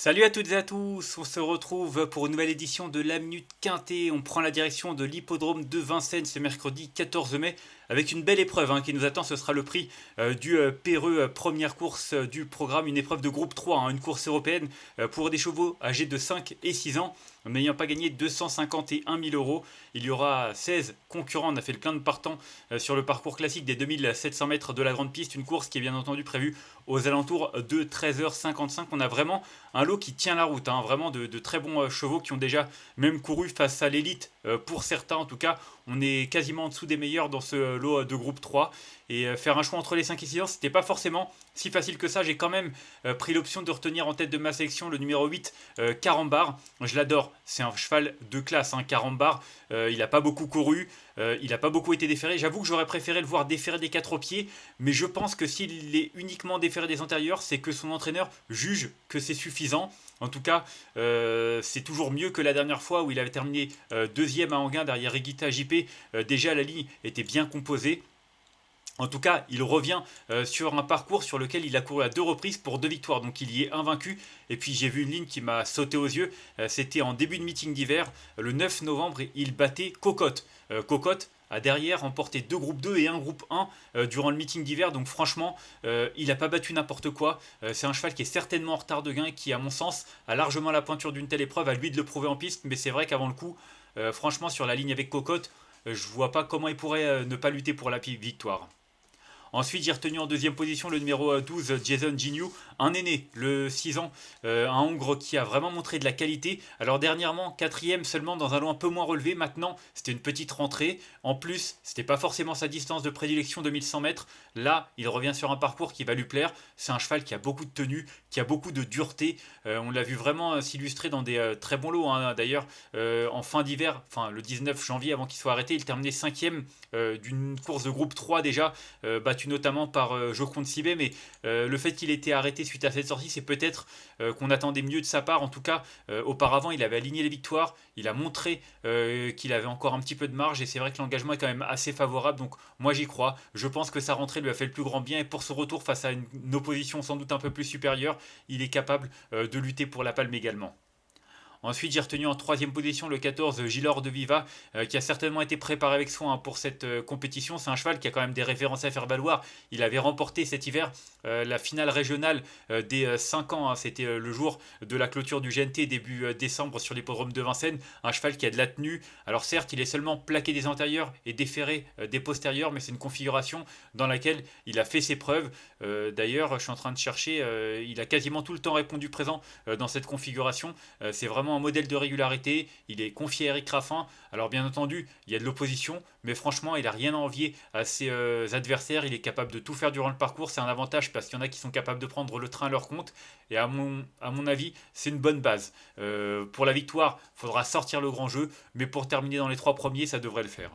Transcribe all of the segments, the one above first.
Salut à toutes et à tous, on se retrouve pour une nouvelle édition de la Minute Quintée. On prend la direction de l'hippodrome de Vincennes ce mercredi 14 mai avec une belle épreuve qui nous attend. Ce sera le prix du Péreux, première course du programme, une épreuve de groupe 3, une course européenne pour des chevaux âgés de 5 et 6 ans. N'ayant pas gagné 251 000 euros, il y aura 16 concurrents. On a fait le plein de partants sur le parcours classique des 2700 mètres de la grande piste. Une course qui est bien entendu prévue aux alentours de 13h55. On a vraiment un lot qui tient la route, vraiment de très bons chevaux qui ont déjà même couru face à l'élite. Pour certains en tout cas, on est quasiment en dessous des meilleurs dans ce lot de groupe 3. Et faire un choix entre les 5 et 6 ans, c'était pas forcément si facile que ça. J'ai quand même pris l'option de retenir en tête de ma sélection le numéro 8, Carambar. Je l'adore, c'est un cheval de classe, Carambar. Il n'a pas beaucoup couru, il n'a pas beaucoup été déféré. J'avoue que j'aurais préféré le voir déféré des 4 pieds, mais je pense que s'il est uniquement déféré des antérieurs, c'est que son entraîneur juge que c'est suffisant. En tout cas, c'est toujours mieux que la dernière fois où il avait terminé deuxième à Anguin derrière Regita JP. Déjà, la ligne était bien composée. En tout cas, il revient sur un parcours sur lequel il a couru à 2 reprises pour 2 victoires. Donc il y est invaincu. Et puis j'ai vu une ligne qui m'a sauté aux yeux. C'était en début de meeting d'hiver, le 9 novembre, il battait Cocotte. Cocotte a derrière remporté 2 groupes 2 et un groupe 1 durant le meeting d'hiver. Donc franchement, il n'a pas battu n'importe quoi. C'est un cheval qui est certainement en retard de gain et qui, à mon sens, a largement la pointure d'une telle épreuve. À lui de le prouver en piste. Mais c'est vrai qu'avant le coup, franchement, sur la ligne avec Cocotte, je vois pas comment il pourrait ne pas lutter pour la victoire. Ensuite, j'ai retenu en deuxième position le numéro 12, Jason Gignoux, un aîné, le 6 ans, un Hongre qui a vraiment montré de la qualité. Alors dernièrement, quatrième seulement dans un lot un peu moins relevé. Maintenant, c'était une petite rentrée. En plus, c'était pas forcément sa distance de prédilection de 1100 mètres. Là, il revient sur un parcours qui va lui plaire. C'est un cheval qui a beaucoup de tenue, qui a beaucoup de dureté. On l'a vu vraiment s'illustrer dans des très bons lots. D'ailleurs, en fin d'hiver, enfin le 19 janvier, avant qu'il soit arrêté, il terminait cinquième d'une course de groupe 3 déjà, battu notamment par Joconde Sibé. Mais le fait qu'il ait été arrêté suite à cette sortie, c'est peut-être qu'on attendait mieux de sa part. En tout cas, auparavant, il avait aligné les victoires. Il a montré qu'il avait encore un petit peu de marge. Et c'est vrai que l'engagement est quand même assez favorable. Donc moi, j'y crois. Je pense que sa rentrée lui a fait le plus grand bien. Et pour ce retour face à une opposition sans doute un peu plus supérieure, il est capable de lutter pour la palme également. Ensuite, j'ai retenu en troisième position le 14, Gilor de Viva, qui a certainement été préparé avec soin pour cette compétition. C'est un cheval qui a quand même des références à faire valoir. Il avait remporté cet hiver la finale régionale des 5 ans. C'était le jour de la clôture du GNT, début décembre, sur l'hippodrome de Vincennes. Un cheval qui a de la tenue. Alors certes, il est seulement plaqué des antérieurs et déféré des postérieurs, mais c'est une configuration dans laquelle il a fait ses preuves. D'ailleurs, je suis en train de chercher, il a quasiment tout le temps répondu présent dans cette configuration. C'est vraiment un modèle de régularité. Il est confié à Eric Raffin. Alors bien entendu, il y a de l'opposition, mais franchement, il n'a rien à envier à ses adversaires. Il est capable de tout faire durant le parcours. C'est un avantage parce qu'il y en a qui sont capables de prendre le train à leur compte. Et à mon avis, c'est une bonne base. Pour la victoire, il faudra sortir le grand jeu, mais pour terminer dans les 3 premiers, ça devrait le faire.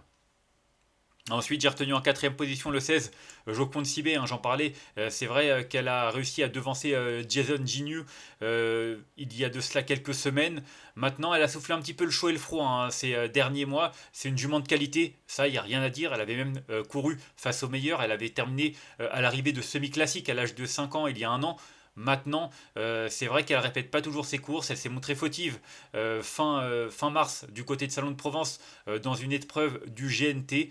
Ensuite, j'ai retenu en quatrième position le 16, Joconde Sibé, j'en parlais. C'est vrai qu'elle a réussi à devancer Jason Gignoux il y a de cela quelques semaines. Maintenant, elle a soufflé un petit peu le chaud et le froid ces derniers mois. C'est une jument de qualité, ça, il n'y a rien à dire. Elle avait même couru face aux meilleurs. Elle avait terminé à l'arrivée de semi-classique à l'âge de 5 ans, il y a un an. Maintenant, c'est vrai qu'elle répète pas toujours ses courses. Elle s'est montrée fautive fin mars du côté de Salon de Provence dans une épreuve du GNT.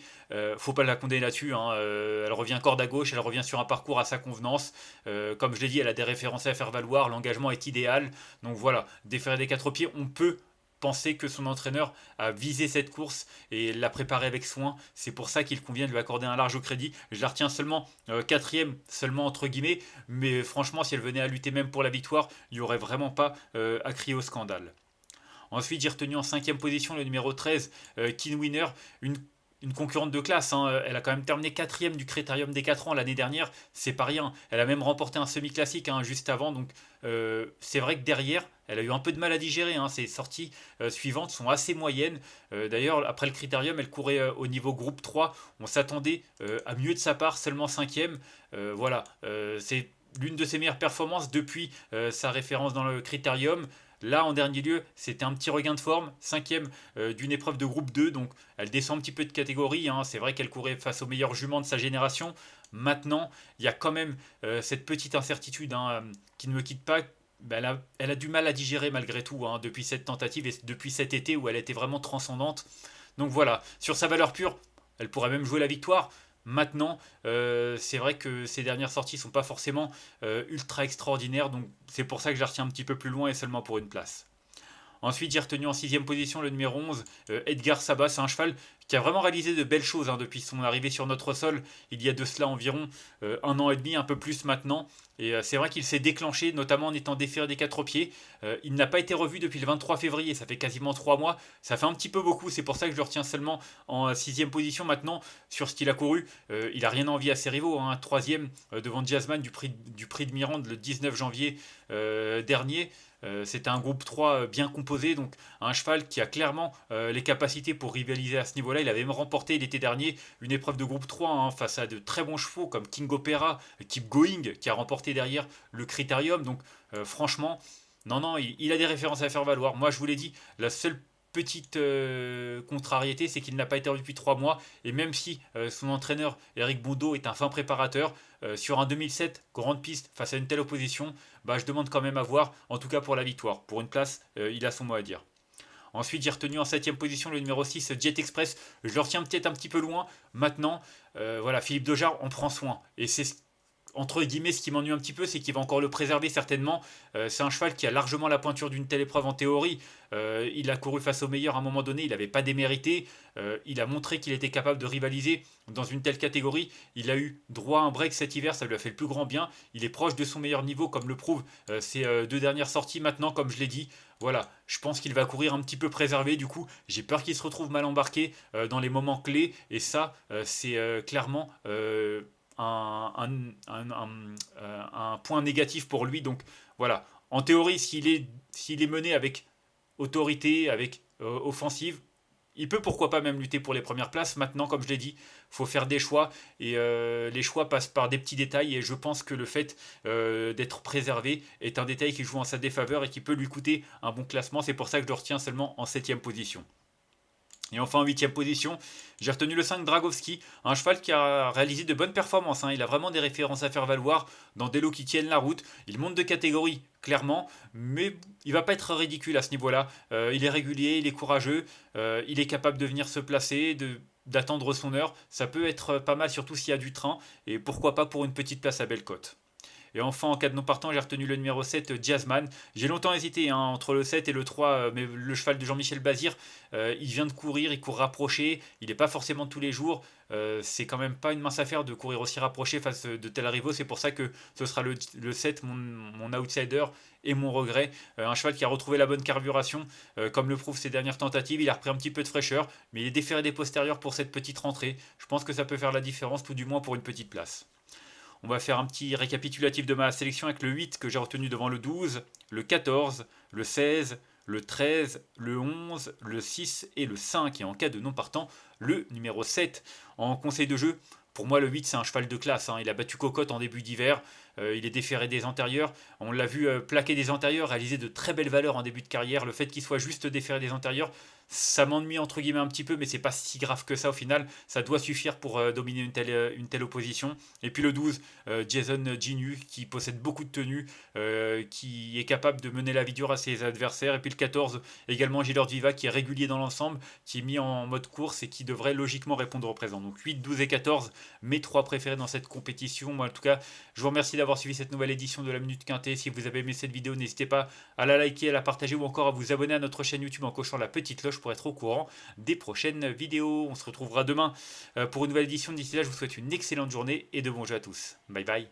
Faut pas la condamner là-dessus. Elle revient corde à gauche, elle revient sur un parcours à sa convenance. Comme je l'ai dit, elle a des références à faire valoir. L'engagement est idéal. Donc voilà, déférer des 4 pieds, on peut penser que son entraîneur a visé cette course et l'a préparée avec soin. C'est pour ça qu'il convient de lui accorder un large crédit. Je la retiens seulement quatrième, seulement entre guillemets, mais franchement, si elle venait à lutter même pour la victoire, il n'y aurait vraiment pas à crier au scandale. Ensuite, j'ai retenu en cinquième position le numéro 13, Kin Winner, une concurrente de classe. Elle a quand même terminé quatrième du Critérium des 4 ans l'année dernière. C'est pas rien. Elle a même remporté un semi-classique juste avant. Donc c'est vrai que derrière, elle a eu un peu de mal à digérer. Ses sorties suivantes sont assez moyennes. D'ailleurs, après le Critérium, elle courait au niveau groupe 3. On s'attendait à mieux de sa part, seulement cinquième. Voilà, c'est l'une de ses meilleures performances depuis sa référence dans le Critérium. Là, en dernier lieu, c'était un petit regain de forme, cinquième d'une épreuve de groupe 2, donc elle descend un petit peu de catégorie. C'est vrai qu'elle courait face aux meilleurs juments de sa génération. Maintenant, il y a quand même cette petite incertitude qui ne me quitte pas. bah, elle a du mal à digérer malgré tout, hein, depuis cette tentative et depuis cet été où elle était vraiment transcendante. Donc voilà, sur sa valeur pure, elle pourrait même jouer la victoire. Maintenant, c'est vrai que ses dernières sorties sont pas forcément ultra extraordinaires, donc c'est pour ça que je la retiens un petit peu plus loin et seulement pour une place. Ensuite, j'ai retenu en sixième position le numéro 11, Edgar Saba. C'est un cheval qui a vraiment réalisé de belles choses, hein, depuis son arrivée sur notre sol, il y a de cela environ 1 an et demi, un peu plus maintenant. Et c'est vrai qu'il s'est déclenché, notamment en étant déféré des quatre pieds. Il n'a pas été revu depuis le 23 février, ça fait quasiment 3 mois. Ça fait un petit peu beaucoup, c'est pour ça que je le retiens seulement en sixième position maintenant. Sur ce qu'il a couru, il n'a rien envie à ses rivaux, hein. Troisième devant Jasmine du prix de Mirande le 19 janvier dernier. C'était un groupe 3 bien composé, donc un cheval qui a clairement les capacités pour rivaliser à ce niveau-là. Il avait même remporté l'été dernier une épreuve de groupe 3, hein, face à de très bons chevaux comme King Opera, Keep Going, qui a remporté derrière le Critérium. Donc franchement, non, non, il a des références à faire valoir. Moi, je vous l'ai dit, la seule petite contrariété, c'est qu'il n'a pas été revu depuis 3 mois. Et même si son entraîneur Eric Bondo est un fin préparateur, sur un 2007 grande piste face à une telle opposition, bah, je demande quand même à voir, en tout cas pour la victoire. Pour une place, il a son mot à dire. Ensuite, j'ai retenu en septième position le numéro 6, Jet Express. Je le retiens peut-être un petit peu loin. Maintenant, voilà, Philippe Dojard, on prend soin. Et c'est entre guillemets, ce qui m'ennuie un petit peu, c'est qu'il va encore le préserver certainement. C'est un cheval qui a largement la pointure d'une telle épreuve en théorie. Il a couru face au meilleur à un moment donné, il n'avait pas démérité. Il a montré qu'il était capable de rivaliser dans une telle catégorie. Il a eu droit à un break cet hiver, ça lui a fait le plus grand bien. Il est proche de son meilleur niveau, comme le prouvent ses 2 dernières sorties maintenant, comme je l'ai dit. Voilà, je pense qu'il va courir un petit peu préservé. Du coup, j'ai peur qu'il se retrouve mal embarqué dans les moments clés. Et ça, c'est clairement un point négatif pour lui. Donc voilà, en théorie, s'il est mené avec autorité, avec offensive, il peut pourquoi pas même lutter pour les premières places. Maintenant, comme je l'ai dit, il faut faire des choix et les choix passent par des petits détails. Et je pense que le fait d'être préservé est un détail qui joue en sa défaveur et qui peut lui coûter un bon classement. C'est pour ça que je le retiens seulement en septième position. Et enfin en huitième position, j'ai retenu le 5 Dragowski, un cheval qui a réalisé de bonnes performances, hein. Il a vraiment des références à faire valoir dans des lots qui tiennent la route. Il monte de catégorie, clairement, mais il va pas être ridicule à ce niveau-là. Il est régulier, il est courageux, il est capable de venir se placer, d'attendre son heure. Ça peut être pas mal, surtout s'il y a du train, et pourquoi pas pour une petite place à Bellecote. Et enfin, en cas de non partant, j'ai retenu le numéro 7, Jazzman. J'ai longtemps hésité, hein, entre le 7 et le 3, mais le cheval de Jean-Michel Bazir, il vient de courir, il court rapproché, il n'est pas forcément tous les jours. C'est quand même pas une mince affaire de courir aussi rapproché face de tels rivaux. C'est pour ça que ce sera le 7, mon outsider et mon regret. Un cheval qui a retrouvé la bonne carburation, comme le prouvent ses dernières tentatives. Il a repris un petit peu de fraîcheur, mais il est déféré des postérieurs pour cette petite rentrée. Je pense que ça peut faire la différence, tout du moins pour une petite place. On va faire un petit récapitulatif de ma sélection avec le 8 que j'ai retenu devant le 12, le 14, le 16, le 13, le 11, le 6 et le 5. Et en cas de non partant, le numéro 7. En conseil de jeu, pour moi, le 8, c'est un cheval de classe, hein. Il a battu Cocotte en début d'hiver. Il est déféré des antérieurs. On l'a vu plaquer des antérieurs, réaliser de très belles valeurs en début de carrière. Le fait qu'il soit juste déféré des antérieurs, ça m'ennuie entre guillemets un petit peu, mais c'est pas si grave que ça au final. Ça doit suffire pour dominer une telle opposition. Et puis le 12, Jason Ginu, qui possède beaucoup de tenues, qui est capable de mener la vie dure à ses adversaires. Et puis le 14, également Gilord Viva, qui est régulier dans l'ensemble, qui est mis en mode course et qui devrait logiquement répondre au présent. Donc 8, 12 et 14, mes 3 préférés dans cette compétition. Moi en tout cas, je vous remercie d'avoir suivi cette nouvelle édition de la Minute Quintée. Si vous avez aimé cette vidéo, n'hésitez pas à la liker, à la partager ou encore à vous abonner à notre chaîne YouTube en cochant la petite cloche pour être au courant des prochaines vidéos. On se retrouvera demain pour une nouvelle édition. D'ici là, je vous souhaite une excellente journée et de bons jeux à tous. Bye bye.